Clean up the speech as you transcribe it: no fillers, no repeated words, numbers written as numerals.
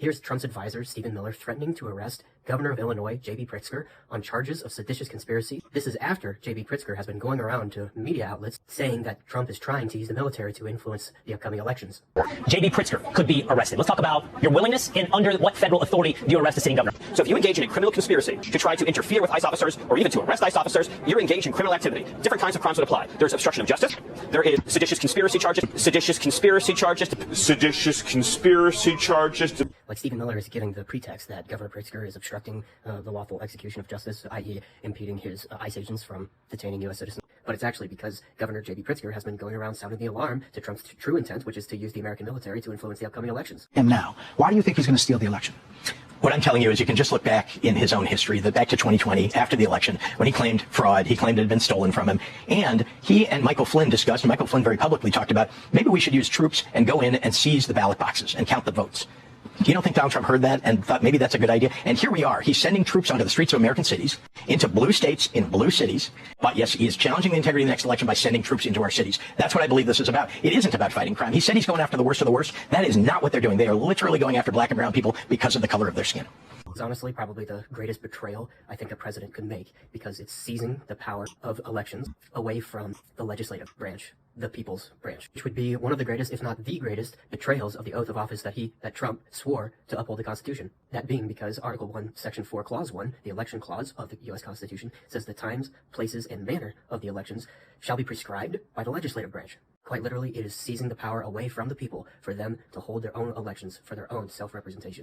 Here's Trump's advisor, Stephen Miller, threatening to arrest Governor of Illinois, J.B. Pritzker, on charges of seditious conspiracy. This is after J.B. Pritzker has been going around to media outlets saying that Trump is trying to use the military to influence the upcoming elections. J.B. Pritzker could be arrested. Let's talk about your willingness and under what federal authority do you arrest a sitting governor. So if you engage in a criminal conspiracy to try to interfere with ICE officers or even to arrest ICE officers, you're engaged in criminal activity. Different kinds of crimes would apply. There's obstruction of justice. There is seditious conspiracy charges. Seditious conspiracy charges. Seditious conspiracy charges. Like Stephen Miller is giving the pretext that Governor Pritzker is obstructing the lawful execution of justice, i.e. impeding his ICE agents from detaining U.S. citizens. But it's actually because Governor J.B. Pritzker has been going around sounding the alarm to Trump's true intent, which is to use the American military to influence the upcoming elections. And now, why do you think he's going to steal the election? What I'm telling you is you can just look back in his own history, back to 2020, after the election, when he claimed fraud, he claimed it had been stolen from him. And he and Michael Flynn discussed, and Michael Flynn very publicly talked about, maybe we should use troops and go in and seize the ballot boxes and count the votes. You don't think Donald Trump heard that and thought maybe that's a good idea? And here we are. He's sending troops onto the streets of American cities, into blue states, in blue cities. But yes, he is challenging the integrity of the next election by sending troops into our cities. That's what I believe this is about. It isn't about fighting crime. He said he's going after the worst of the worst. That is not what they're doing. They are literally going after black and brown people because of the color of their skin. It's honestly probably the greatest betrayal I think a president could make, because it's seizing the power of elections away from the legislative branch, the people's branch, which would be one of the greatest, if not the greatest, betrayals of the oath of office that Trump swore to uphold the Constitution. That being because Article 1, Section 4, Clause 1, the election clause of the U.S. Constitution, says the times, places, and manner of the elections shall be prescribed by the legislative branch. Quite literally, it is seizing the power away from the people for them to hold their own elections for their own self-representation.